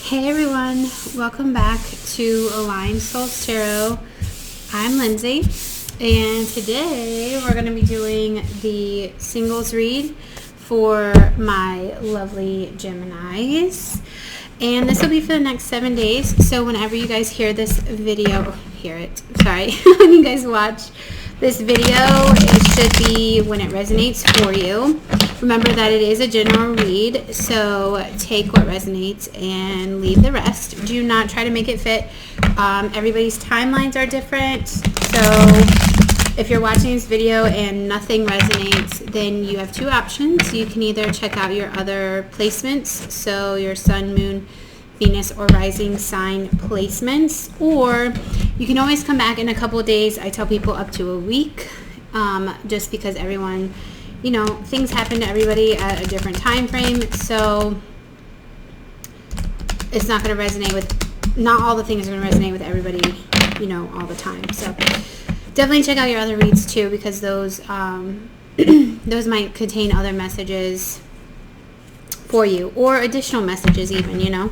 Hey everyone, welcome back to Aligned Souls Tarot. I'm Lindsay, and today we're going to be doing the singles read for my lovely Geminis. And this will be for the next 7 days, so whenever you guys hear this video, when you guys watch this video, it should be when it resonates for you. Remember that it is a general read, so take what resonates and leave the rest. Do not try to make it fit. Everybody's timelines are different, so if you're watching this video and nothing resonates, then you have two options. You can either check out your other placements, so your sun, moon, Venus, or rising sign placements, or you can always come back in a couple of days. I tell people up to a week, just because everyone, you know, things happen to everybody at a different time frame, so it's not going to resonate with, not all the things are going to resonate with everybody, you know, all the time. So definitely check out your other reads too, because those those might contain other messages for you, or additional messages even, you know.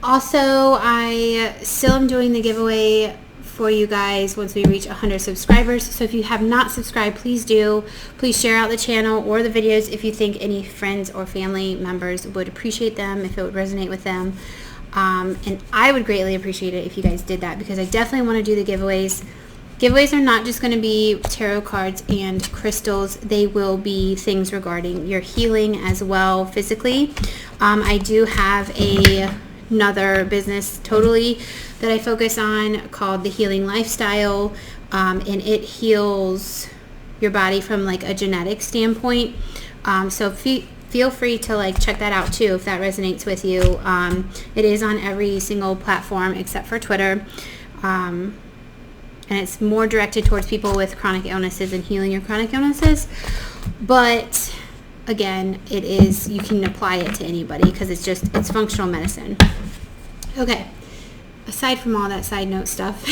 Also, I still am doing the giveaway for you guys once we reach 100 subscribers. So if you have not subscribed, please do. Please share out the channel or the videos if you think any friends or family members would appreciate them, if it would resonate with them. And I would greatly appreciate it if you guys did that, because I definitely want to do the giveaways. Giveaways are not just going to be tarot cards and crystals. They will be things regarding your healing as well, physically. I do have another business totally that I focus on called The Healing Lifestyle, and it heals your body from like a genetic standpoint. So feel free to like check that out too if that resonates with you. It is on every single platform except for Twitter, and it's more directed towards people with chronic illnesses and healing your chronic illnesses. But again, it is, you can apply it to anybody because it's functional medicine. Okay, aside from all that side note stuff,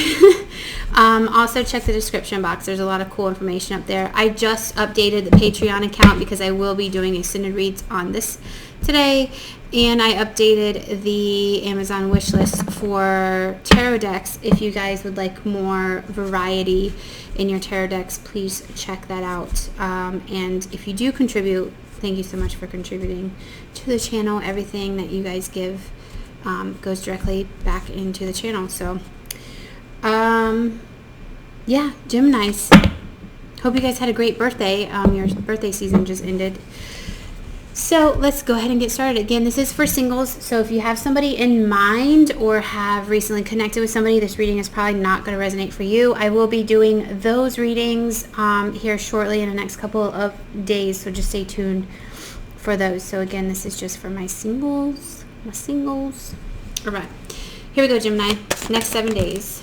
also check the description box. There's a lot of cool information up there. I just updated the Patreon account because I will be doing extended reads on this today, and I updated the Amazon wish list for tarot decks. If you guys would like more variety in your tarot decks, please check that out. And if you do contribute, thank you so much for contributing to the channel. Everything that you guys give goes directly back into the channel. So yeah, Geminis, hope you guys had a great birthday. Your birthday season just ended, so let's go ahead and get started. Again, this is for singles, so if you have somebody in mind or have recently connected with somebody, this reading is probably not going to resonate for you. I will be doing those readings here shortly in the next couple of days, so just stay tuned for those. So again, this is just for my singles. All right, here we go, Gemini. Next 7 days.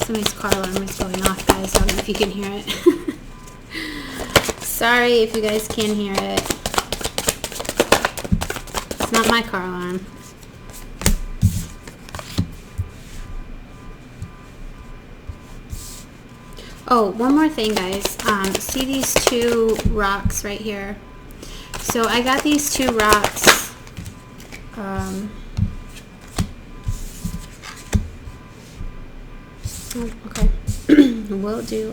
Somebody's car alarm is going off, guys. I don't know if you can hear it. Sorry if you guys can hear it. It's not my car alarm. Oh, one more thing, guys. See these two rocks right here? So I got these two rocks. Oh, okay. I will do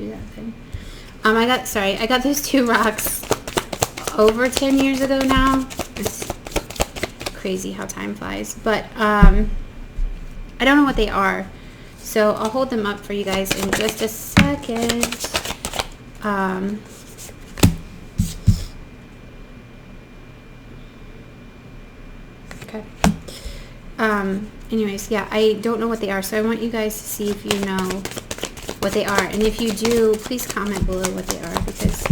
that thing. I got those two rocks over 10 years ago now. It's crazy how time flies. But I don't know what they are, so I'll hold them up for you guys in just a second. Okay. Anyways, yeah, I don't know what they are, so I want you guys to see if you know what they are, and if you do, please comment below what they are, because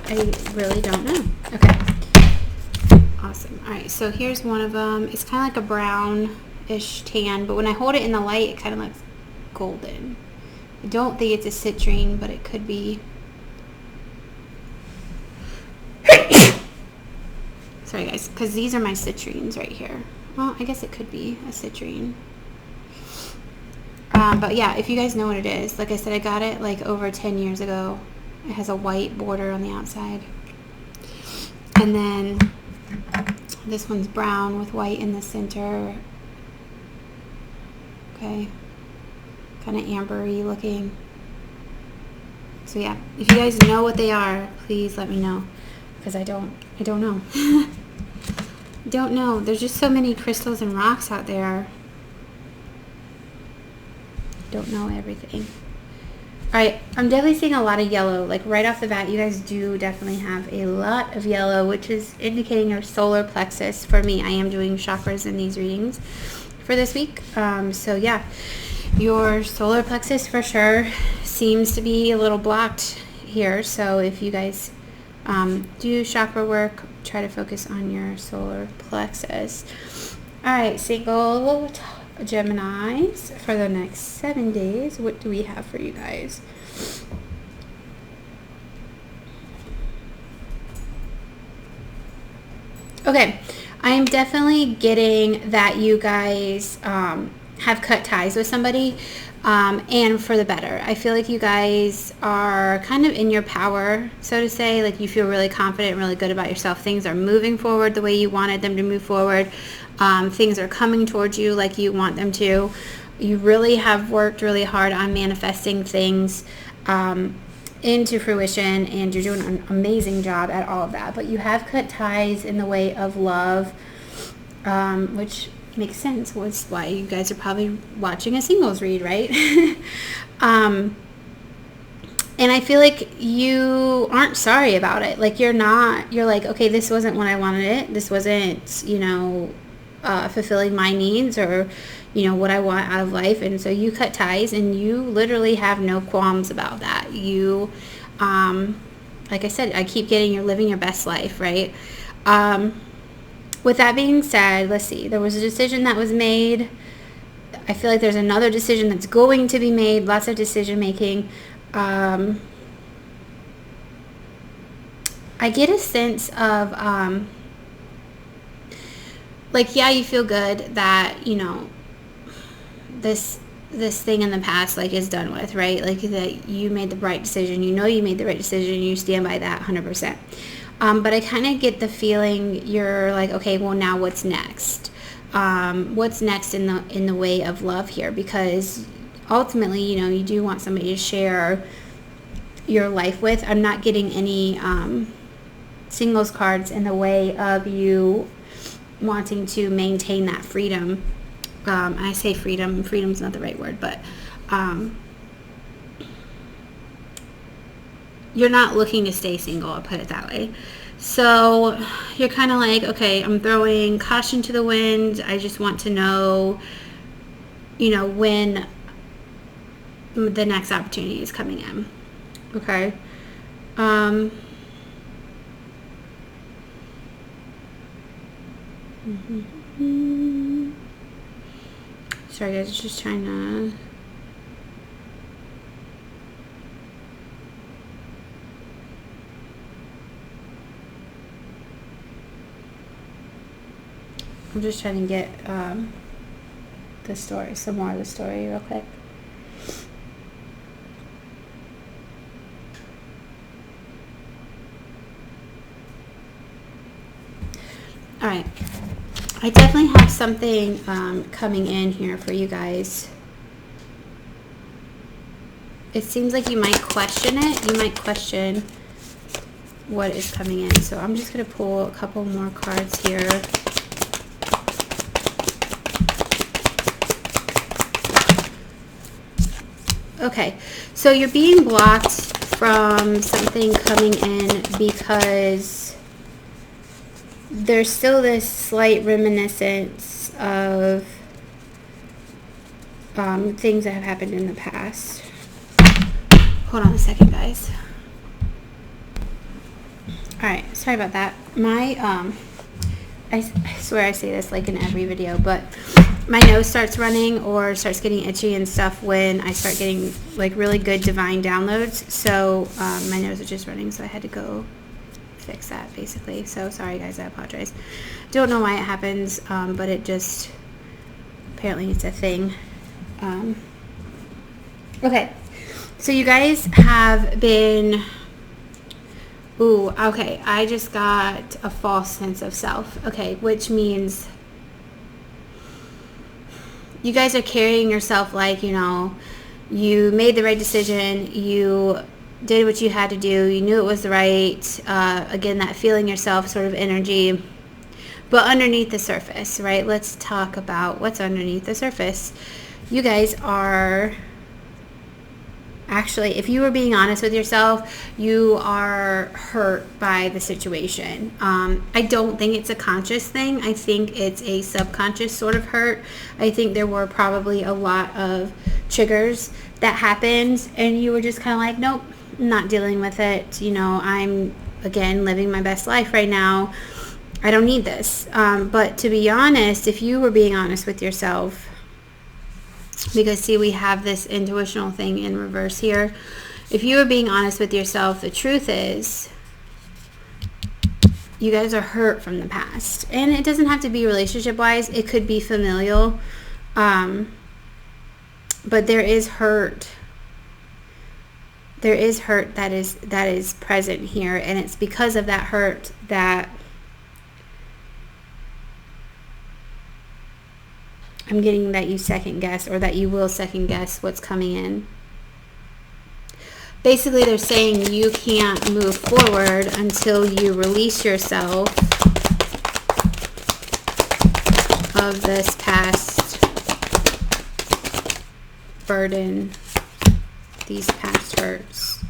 I really don't know. Okay, awesome. All right, so here's one of them. It's kind of like a brownish tan, but when I hold it in the light, it kind of looks golden. I don't think it's a citrine, but it could be. Sorry guys, because these are my citrines right here. Well, I guess it could be a citrine. But yeah, if you guys know what it is, like I said, I got it like over 10 years ago. It has a white border on the outside. And then this one's brown with white in the center. Okay. Kind of ambery looking. So yeah, if you guys know what they are, please let me know. Because I don't know. Don't know. There's just so many crystals and rocks out there. Don't know everything. Alright, I'm definitely seeing a lot of yellow. Like right off the bat, you guys do definitely have a lot of yellow, which is indicating your solar plexus. For me, I am doing chakras in these readings for this week. So yeah, your solar plexus for sure seems to be a little blocked here. So if you guys do chakra work, try to focus on your solar plexus. Alright, single Geminis for the next 7 days. What do we have for you guys? Okay, I am definitely getting that you guys have cut ties with somebody, and for the better. I feel like you guys are kind of in your power, so to say. Like you feel really confident, really good about yourself. Things are moving forward the way you wanted them to move forward. Things are coming towards you like you want them to. You really have worked really hard on manifesting things into fruition, and you're doing an amazing job at all of that. But you have cut ties in the way of love, which makes sense. Was why you guys are probably watching a singles read, right? And I feel like you aren't sorry about it. Like you're like, okay, this wasn't what I wanted it. This wasn't, fulfilling my needs or, what I want out of life. And so you cut ties, and you literally have no qualms about that. You, like I said, I keep getting you're living your best life, right? With that being said, let's see. There was a decision that was made. I feel like there's another decision that's going to be made. Lots of decision making. I get a sense of, yeah, you feel good that, this thing in the past, is done with, right? Like, that you made the right decision. You made the right decision. You stand by that 100%. But I kind of get the feeling you're like, okay, well, now what's next? What's next in the way of love here? Because ultimately, you do want somebody to share your life with. I'm not getting any singles cards in the way of you wanting to maintain that freedom. I say freedom's not the right word, but you're not looking to stay single, I'll put it that way. So you're kind of like, okay, I'm throwing caution to the wind. I just want to know, when the next opportunity is coming in. Okay. Sorry guys, just trying to... I'm just trying to get the story, some more of the story real quick. Alright, I definitely have something coming in here for you guys. It seems like you might question it. You might question what is coming in. So I'm just going to pull a couple more cards here. Okay, so you're being blocked from something coming in because there's still this slight reminiscence of things that have happened in the past. Hold on a second, guys. Alright, sorry about that. My, I swear I say this like in every video, but my nose starts running or starts getting itchy and stuff when I start getting like really good divine downloads. So my nose is just running, so I had to go fix that basically. So sorry guys, I apologize. Don't know why it happens, but it just, apparently it's a thing. Okay, so you guys have been, ooh, okay, I just got a false sense of self. Okay, which means you guys are carrying yourself like, you know, you made the right decision, you did what you had to do, you knew it was the right, again, that feeling yourself sort of energy. But underneath the surface, right? Let's talk about what's underneath the surface. You guys are, actually, if you were being honest with yourself, you are hurt by the situation. I don't think it's a conscious thing. I think it's a subconscious sort of hurt. I think there were probably a lot of triggers that happened and you were just kind of like, nope, not dealing with it. You know, I'm, again, living my best life right now. I don't need this. But to be honest, if you were being honest with yourself, because see, we have this intuitional thing in reverse here. If you were being honest with yourself, the truth is you guys are hurt from the past. And it doesn't have to be relationship wise. It could be familial. But there is hurt. There is hurt that is present here. And it's because of that hurt that I'm getting that you second guess, or that you will second guess what's coming in. Basically, they're saying you can't move forward until you release yourself of this past burden, these past hurts.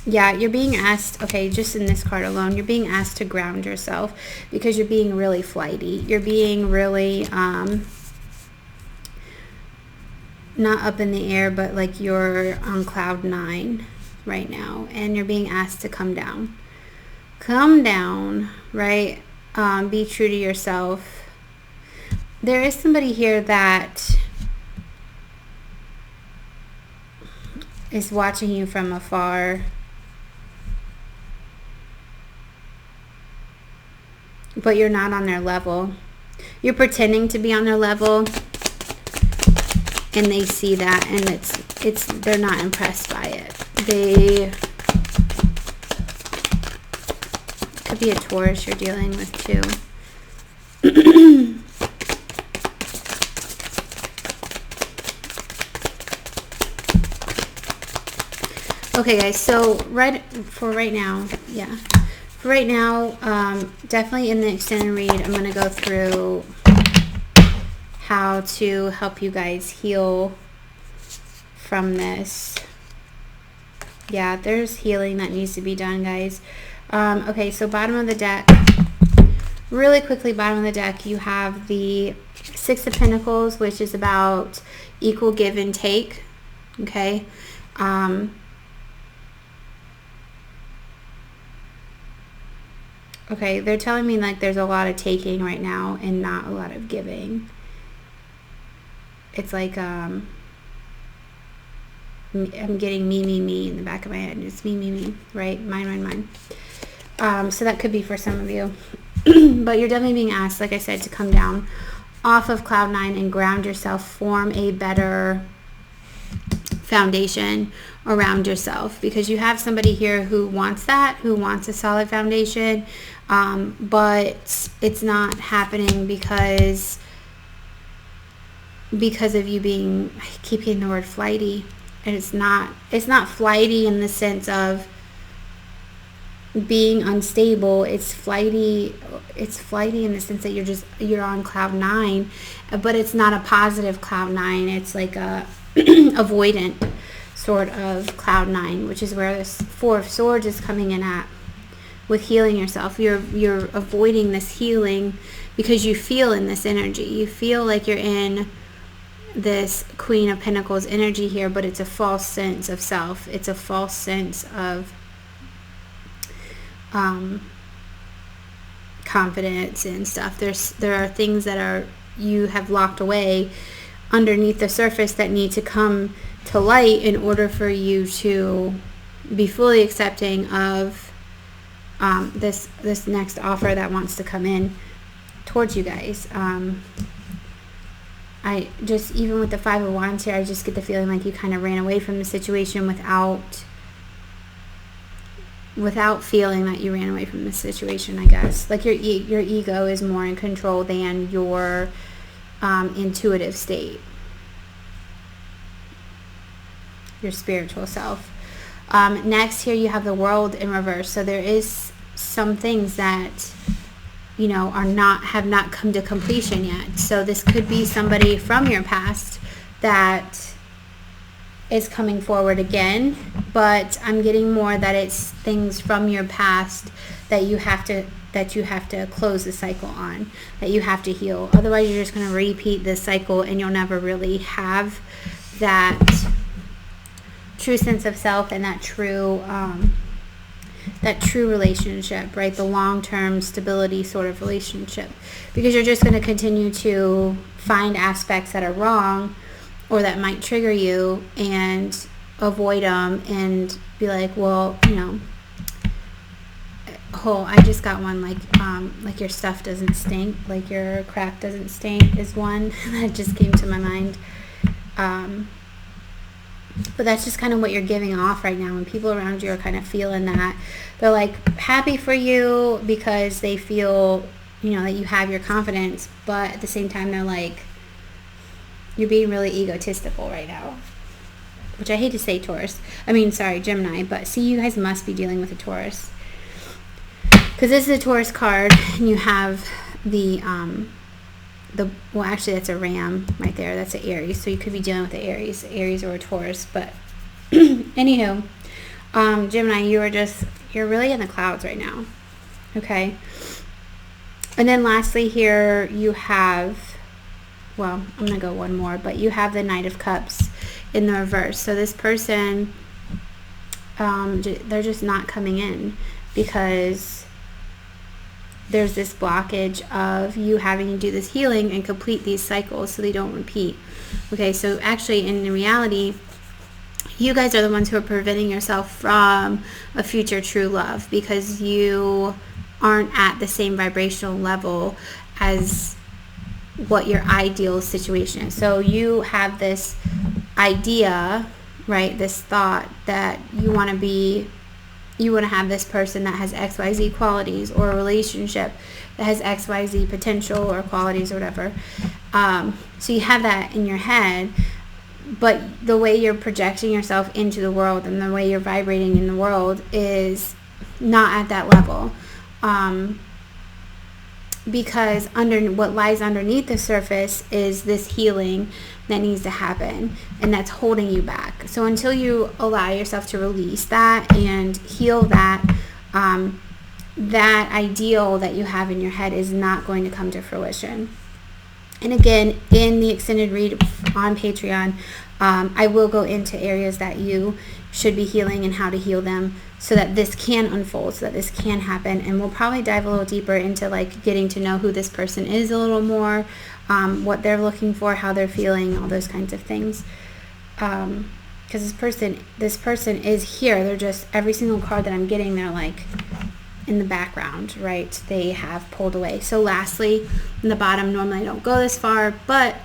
Yeah, you're being asked, okay, just in this card alone, you're being asked to ground yourself because you're being really flighty. You're being really, not up in the air, but like you're on cloud 9 right now. And you're being asked to come down. Come down, right? Be true to yourself. There is somebody here that is watching you from afar. But you're not on their level. You're pretending to be on their level, and they see that, and they're not impressed by it. They could be a Taurus you're dealing with too. Okay guys, so right now, definitely in the extended read, I'm going to go through how to help you guys heal from this. Yeah, there's healing that needs to be done, guys. Okay, so bottom of the deck, really quickly, bottom of the deck, you have the Six of Pentacles, which is about equal give and take. Okay. Okay, they're telling me like there's a lot of taking right now and not a lot of giving. It's like I'm getting me in the back of my head. It's me, right? Mine. So that could be for some of you. But you're definitely being asked, like I said, to come down off of cloud 9 and ground yourself, form a better foundation around yourself, because you have somebody here who wants that, who wants a solid foundation, but it's not happening because of you being, I keep getting the word flighty, and it's not flighty in the sense of being unstable. It's flighty in the sense that you're on cloud 9, but it's not a positive cloud 9. It's like a avoidant sort of cloud 9, which is where this Four of Swords is coming in at with healing yourself. You're avoiding this healing because you feel in this energy. You feel like you're in this Queen of Pentacles energy here, but it's a false sense of self. It's a false sense of confidence and stuff. There are things that you have locked away underneath the surface that need to come to light in order for you to be fully accepting of this next offer that wants to come in towards you guys. I just, even with the Five of Wands here, I just get the feeling like you kind of ran away from the situation without feeling that you ran away from the situation, I guess. Like your ego is more in control than your intuitive state, your spiritual self. Next here you have the World in reverse. So there is some things that, you know, have not come to completion yet. So this could be somebody from your past that is coming forward again, but I'm getting more that it's things from your past that you have to close the cycle on, that you have to heal. Otherwise you're just going to repeat this cycle and you'll never really have that true sense of self and that true relationship, right? The long-term stability sort of relationship, because you're just going to continue to find aspects that are wrong or that might trigger you and avoid them and be like, well, you know, I just got one, like your stuff doesn't stink, like your crap doesn't stink is one that just came to my mind. But that's just kind of what you're giving off right now, and people around you are kind of feeling that. They're like happy for you because they feel, you know, that you have your confidence, but at the same time they're like, you're being really egotistical right now. Which I hate to say Gemini, but see, you guys must be dealing with a Taurus. Because this is a Taurus card, and you have well, actually that's a Ram right there. That's an Aries. So you could be dealing with the Aries or a Taurus. But anywho, Gemini, you're really in the clouds right now. Okay. And then lastly here you have, well, I'm going to go one more, but you have the Knight of Cups in the reverse. So this person, they're just not coming in because there's this blockage of you having to do this healing and complete these cycles so they don't repeat. Okay, so actually in reality, you guys are the ones who are preventing yourself from a future true love because you aren't at the same vibrational level as what your ideal situation is. So you have this idea, right, this thought that you want to have this person that has XYZ qualities, or a relationship that has XYZ potential or qualities or whatever. So you have that in your head, but the way you're projecting yourself into the world and the way you're vibrating in the world is not at that level. Because what lies underneath the surface is this healing that needs to happen, and that's holding you back. So until you allow yourself to release that and heal that, that ideal that you have in your head is not going to come to fruition. And again, in the extended read on Patreon, I will go into areas that you should be healing and how to heal them so that this can unfold, so that this can happen. And we'll probably dive a little deeper into like getting to know who this person is a little more, what they're looking for, how they're feeling, all those kinds of things. Because this person is here. They're just, every single card that I'm getting, they're like in the background, right? They have pulled away. So lastly, in the bottom, normally I don't go this far, but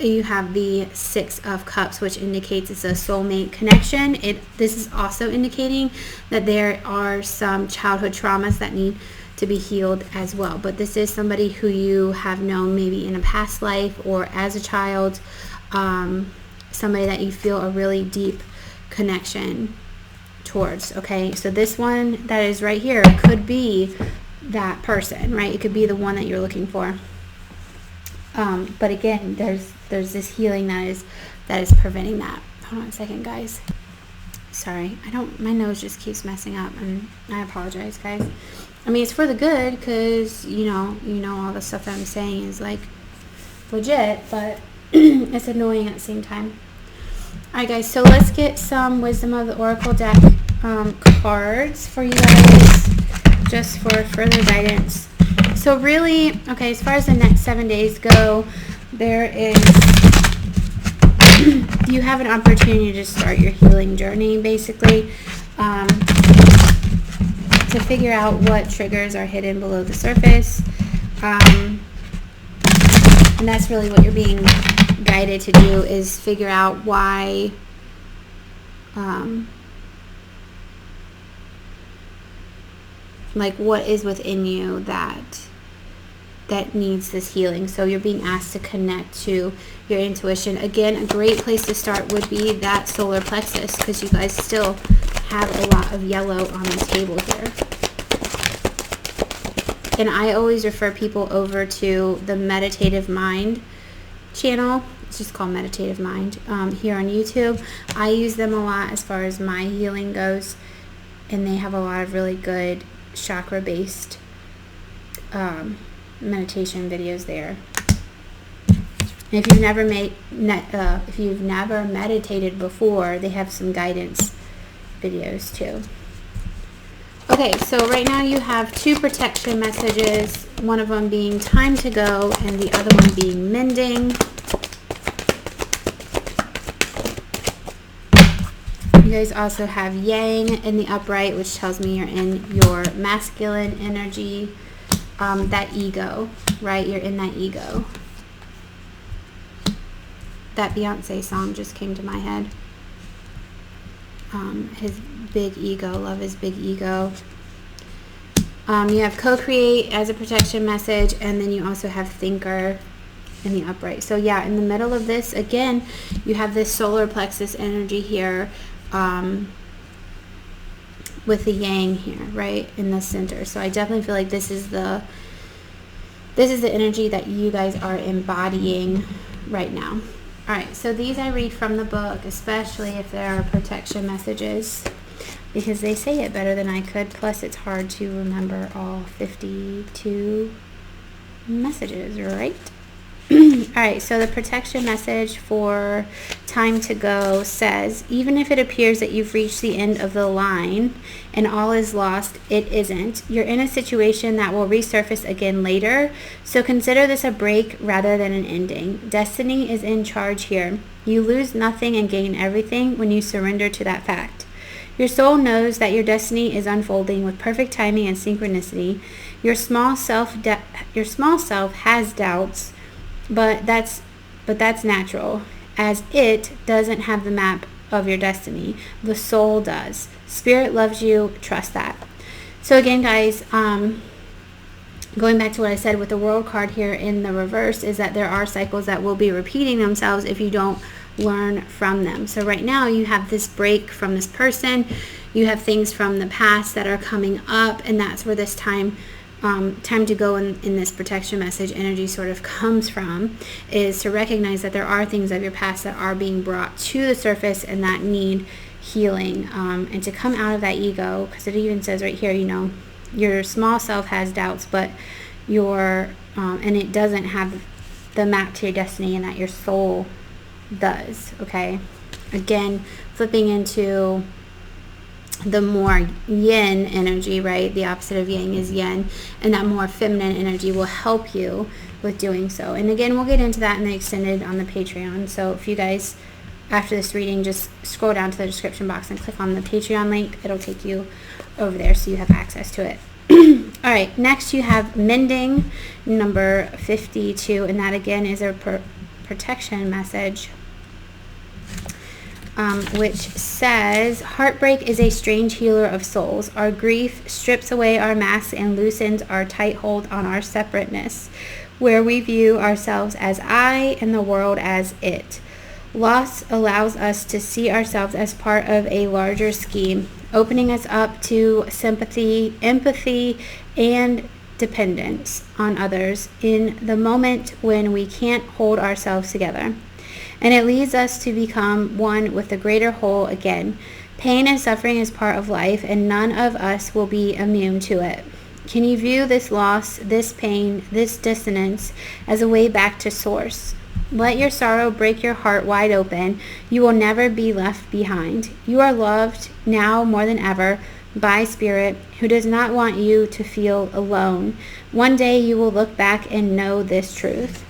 you have the Six of Cups, which indicates it's a soulmate connection. This is also indicating that there are some childhood traumas that need to be healed as well. But this is somebody who you have known maybe in a past life or as a child, somebody that you feel a really deep connection towards. Okay, so this one that is right here could be that person, right? It could be the one that you're looking for. But again, there's this healing that is preventing that. Hold on a second, guys. Sorry, my nose just keeps messing up, and I apologize, guys. I mean, it's for the good, because you know all the stuff that I'm saying is like legit, but it's annoying at the same time. Alright, guys, so let's get some Wisdom of the Oracle deck cards for you guys, just for further guidance So really, okay, as far as the next 7 days go, there is, you have an opportunity to start your healing journey, basically, to figure out what triggers are hidden below the surface. And that's really what you're being guided to do, is figure out why like what is within you that needs this healing. So you're being asked to connect to your intuition. Again, a great place to start would be that solar plexus, because you guys still have a lot of yellow on the table here. And I always refer people over to the Meditative Mind channel. It's just called Meditative Mind here on YouTube. I use them a lot as far as my healing goes, and they have a lot of really good chakra based meditation videos there. And if you've never meditated before, they have some guidance videos too. Okay, so right now you have 2 protection messages, one of them being time to go and the other one being mending. You guys also have yang in the upright, which tells me you're in your masculine energy, that ego, right? You're in that ego. That Beyonce song just came to my head. His big ego, love his big ego. You have co-create as a protection message, and then you also have thinker in the upright. So yeah, in the middle of this, again, you have this solar plexus energy here, with the yang here, right in the center. So I definitely feel like this is the energy that you guys are embodying right now. All right, so these I read from the book, especially if there are protection messages, because they say it better than I could. Plus, it's hard to remember all 52 messages, right? Alright, so the protection message for time to go says, even if it appears that you've reached the end of the line and all is lost, it isn't. You're in a situation that will resurface again later, so consider this a break rather than an ending. Destiny is in charge here. You lose nothing and gain everything when you surrender to that fact. Your soul knows that your destiny is unfolding with perfect timing and synchronicity. Your small self has doubts, but that's natural, as it doesn't have the map of your destiny. The soul does. Spirit loves you. Trust that. So again, guys, going back to what I said with the World card here in the reverse, is that there are cycles that will be repeating themselves if you don't learn from them. So right now you have this break from this person. You have things from the past that are coming up, and that's where this time to go in this protection message energy sort of comes from, is to recognize that there are things of your past that are being brought to the surface and that need healing, and to come out of that ego, because it even says right here, you know, your small self has doubts, but your and it doesn't have the map to your destiny, and that your soul does. Okay, again, flipping into the more yin energy, right? The opposite of yang is yin, and that more feminine energy will help you with doing so. And again, we'll get into that in the extended on the Patreon. So if you guys, after this reading, just scroll down to the description box and click on the Patreon link. It'll take you over there so you have access to it. All right, next you have mending, number 52, and that again is a protection message. Which says, heartbreak is a strange healer of souls. Our grief strips away our masks and loosens our tight hold on our separateness, where we view ourselves as I and the world as it. Loss allows us to see ourselves as part of a larger scheme, opening us up to sympathy, empathy, and dependence on others in the moment when we can't hold ourselves together. And it leads us to become one with the greater whole again. Pain and suffering is part of life, and none of us will be immune to it. Can you view this loss, this pain, this dissonance as a way back to source? Let your sorrow break your heart wide open. You will never be left behind. You are loved now more than ever. by Spirit, who does not want you to feel alone. One day you will look back and know this truth.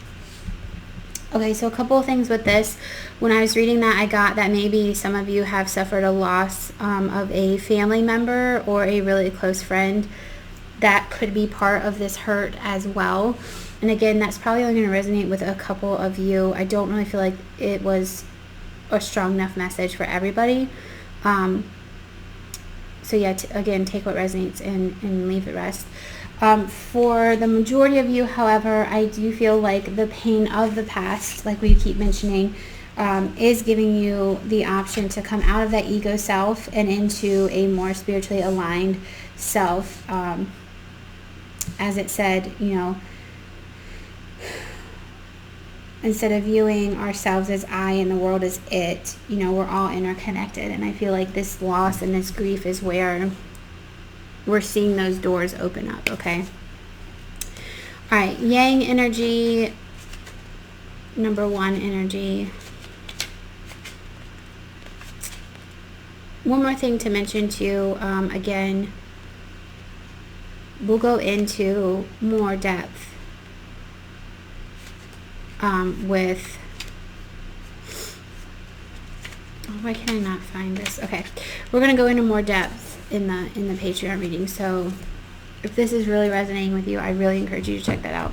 Okay, so a couple of things with this. When I was reading that, I got that maybe some of you have suffered a loss of a family member or a really close friend. That could be part of this hurt as well. And again, that's probably only going to resonate with a couple of you. I don't really feel like it was a strong enough message for everybody. So yeah, again, take what resonates and leave the rest. For the majority of you, however, I do feel like the pain of the past, like we keep mentioning, is giving you the option to come out of that ego self and into a more spiritually aligned self. As it said, you know, instead of viewing ourselves as I and the world as it, you know, we're all interconnected. And I feel like this loss and this grief is where we're seeing those doors open up, okay? All right, Yang energy, number 1 energy. One more thing to mention too, again, we'll go into more depth with, oh, why can I not find this? Okay, we're going to go into more depth in the Patreon reading. So if this is really resonating with you, I really encourage you to check that out.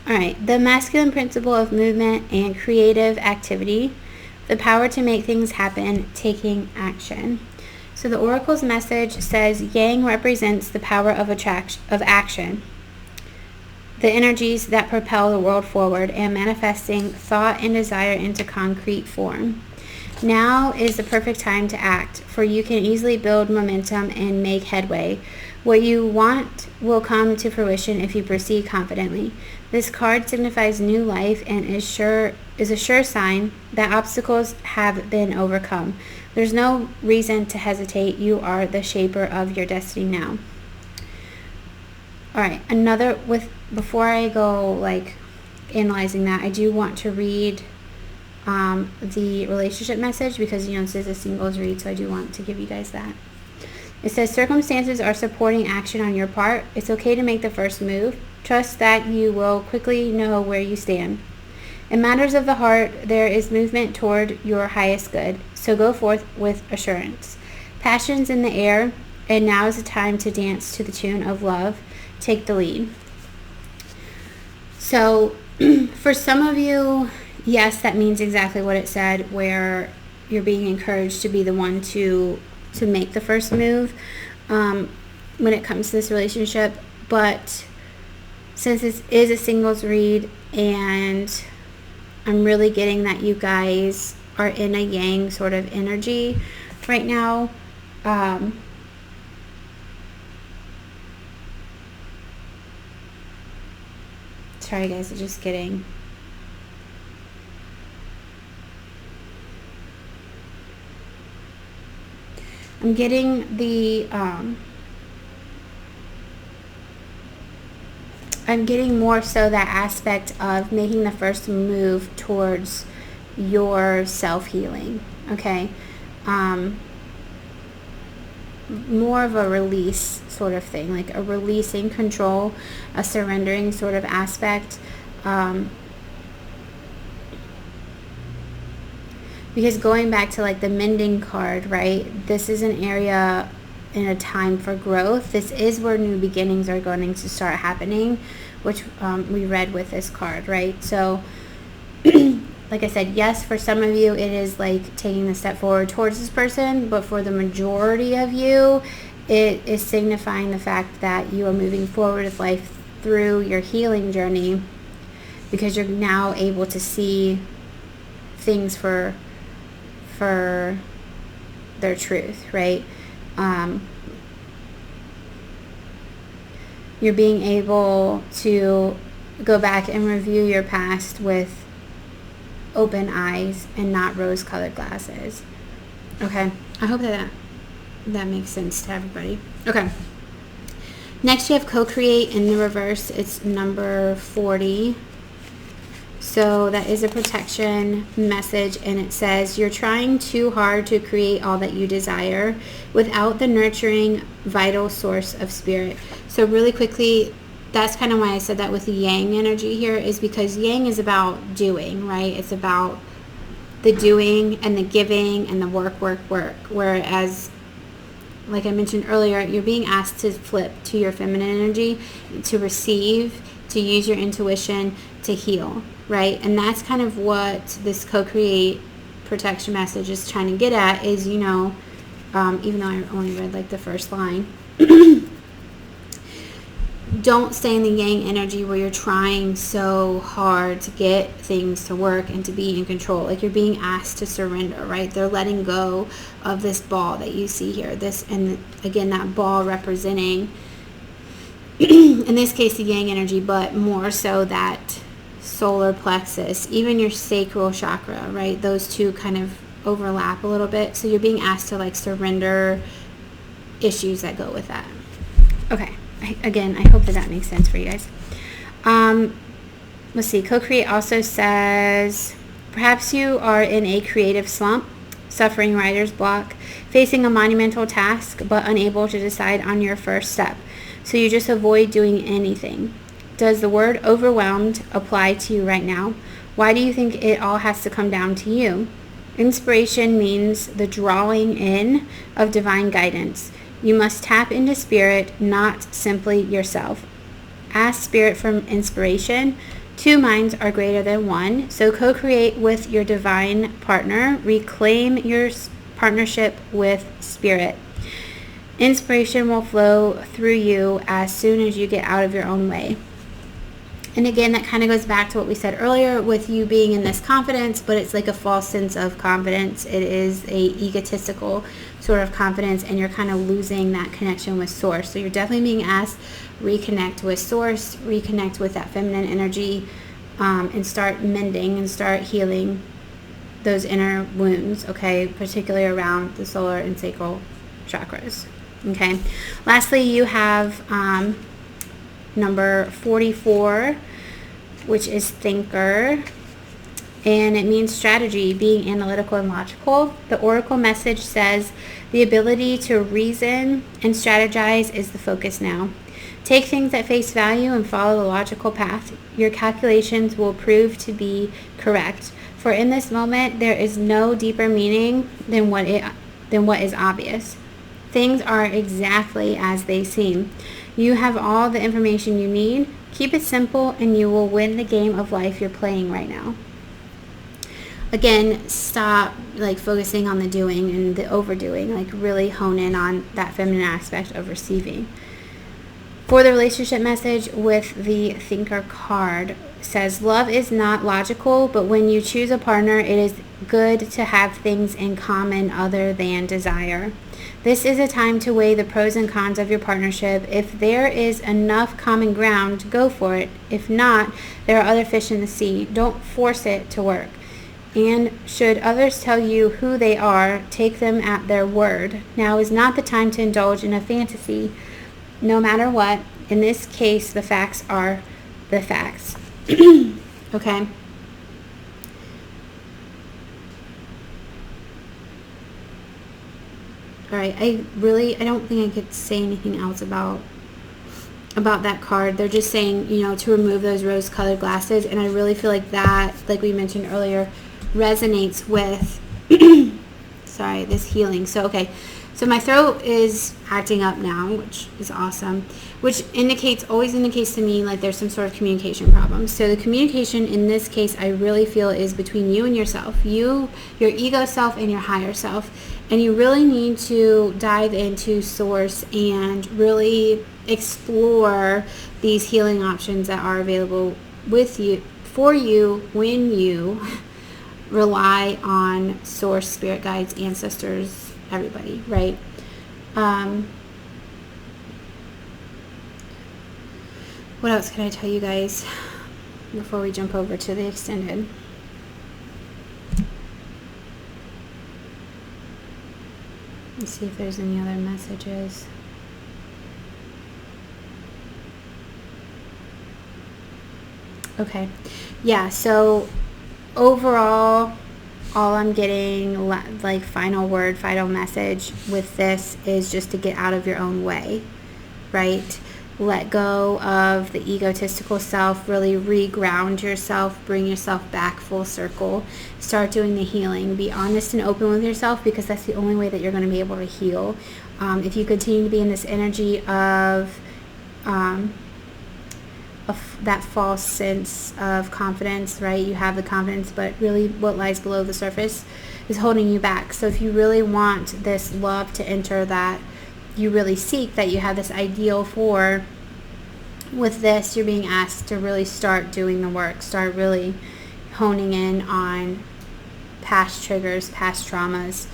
All right, the masculine principle of movement and creative activity, the power to make things happen, taking action. So the Oracle's message says Yang represents the power of action, the energies that propel the world forward and manifesting thought and desire into concrete form. Now is the perfect time to act, for you can easily build momentum and make headway. What you want will come to fruition if you proceed confidently. This card signifies new life and is a sure sign that obstacles have been overcome. There's no reason to hesitate. You are the shaper of your destiny now. All right, before I go like analyzing that, I do want to read the relationship message, because you know this is a singles read, so I do want to give you guys that. It says circumstances are supporting action on your part. It's okay to make the first move. Trust that you will quickly know where you stand. In matters of the heart, there is movement toward your highest good, so go forth with assurance. Passion's in the air, and now is the time to dance to the tune of love. Take the lead. So for some of you, yes, that means exactly what it said, where you're being encouraged to be the one to make the first move when it comes to this relationship. But since this is a singles read, and I'm really getting that you guys are in a Yang sort of energy right now, sorry guys, I'm just kidding. I'm getting the, I'm getting more so that aspect of making the first move towards your self-healing, okay? More of a release sort of thing, like a releasing control, a surrendering sort of aspect. Because going back to like the mending card, right? This is an area in a time for growth. This is where new beginnings are going to start happening, which we read with this card, right? So like I said, yes, for some of you it is like taking a step forward towards this person, but for the majority of you it is signifying the fact that you are moving forward with life through your healing journey, because you're now able to see things for their truth, right? You're being able to go back and review your past with open eyes and not rose-colored glasses. Okay, I hope that makes sense to everybody. Okay, next you have co-create in the reverse. It's number 40. So that is a protection message, and it says you're trying too hard to create all that you desire without the nurturing, vital source of spirit. So really quickly, that's kind of why I said that with the yang energy here, is because yang is about doing, right? It's about the doing and the giving and the work. Whereas, like I mentioned earlier, you're being asked to flip to your feminine energy, to receive, to use your intuition, to heal, right? And that's kind of what this co-create protection message is trying to get at, is, you know, even though I only read like the first line, don't stay in the yang energy where you're trying so hard to get things to work and to be in control. Like, you're being asked to surrender, right? They're letting go of this ball that you see here. This, and again, that ball representing, in this case, the yang energy, but more so that solar plexus, even your sacral chakra, right? Those two kind of overlap a little bit. So you're being asked to like surrender issues that go with that. Okay. Again, I hope that makes sense for you guys. Let's see. Co-create also says, perhaps you are in a creative slump, suffering writer's block, facing a monumental task, but unable to decide on your first step. So you just avoid doing anything. Does the word overwhelmed apply to you right now? Why do you think it all has to come down to you? Inspiration means the drawing in of divine guidance. You must tap into spirit, not simply yourself. Ask spirit for inspiration. Two minds are greater than one, so co-create with your divine partner. Reclaim your partnership with spirit. Inspiration will flow through you as soon as you get out of your own way. And again, that kind of goes back to what we said earlier with you being in this confidence, but it's like a false sense of confidence. It is a egotistical sort of confidence, and you're kind of losing that connection with source. So you're definitely being asked, reconnect with source, reconnect with that feminine energy, and start mending and start healing those inner wounds, okay, particularly around the solar and sacral chakras, okay. Lastly, you have number 44, which is thinker, and it means strategy, being analytical and logical. The oracle message says the ability to reason and strategize is the focus now. Take things at face value and follow the logical path. Your calculations will prove to be correct, for in this moment there is no deeper meaning than what is obvious. Things are exactly as they seem. You have all the information you need. Keep it simple and you will win the game of life you're playing right now. Again, stop like focusing on the doing and the overdoing. Like, really hone in on that feminine aspect of receiving. For the relationship message with the thinker card, says love is not logical, but when you choose a partner, it is good to have things in common other than desire. This is a time to weigh the pros and cons of your partnership. If there is enough common ground, go for it. If not, there are other fish in the sea. Don't force it to work. And should others tell you who they are, take them at their word. Now is not the time to indulge in a fantasy. No matter what, in this case, the facts are the facts. Okay? All right, I don't think I could say anything else about that card. They're just saying, you know, to remove those rose-colored glasses, and I really feel like that, like we mentioned earlier, resonates with sorry, this healing. So okay, so my throat is acting up now, which is awesome, which always indicates to me like there's some sort of communication problem. So the communication in this case, I really feel, is between you and yourself, your ego self and your higher self. And you really need to dive into source and really explore these healing options that are available for you when you rely on source, spirit guides, ancestors, everybody, right? What else can I tell you guys before we jump over to the extended? Let's see if there's any other messages. Okay. Yeah, so overall, all I'm getting, like, final word, final message with this is just to get out of your own way, right? Let go of the egotistical self, really reground yourself, bring yourself back full circle, start doing the healing. Be honest and open with yourself, because that's the only way that you're going to be able to heal. If you continue to be in this energy of that false sense of confidence, right? You have the confidence, but really what lies below the surface is holding you back. So if you really want this love to enter that you really seek, that you have this ideal for, with this, you're being asked to really start doing the work, start really honing in on past triggers, past traumas,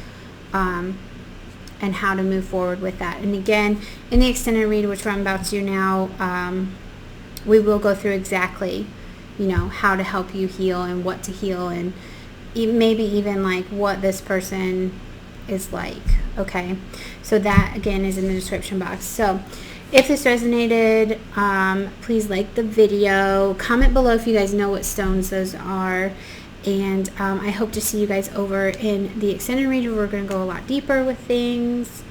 and how to move forward with that. And again, in the extended read, which I'm about to do now, we will go through exactly, how to help you heal and what to heal, and maybe even like what this person is like. Okay, so that again is in the description box. So if this resonated, please like the video, comment below if you guys know what stones those are, and I hope to see you guys over in the extended read, where we're going to go a lot deeper with things.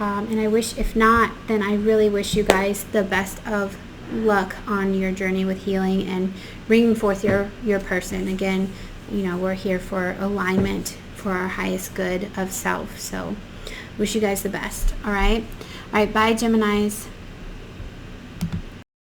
And I wish, if not, then I really wish you guys the best of luck on your journey with healing and bringing forth your person. Again, we're here for alignment, for our highest good of self. So wish you guys the best. All right, bye, Geminis.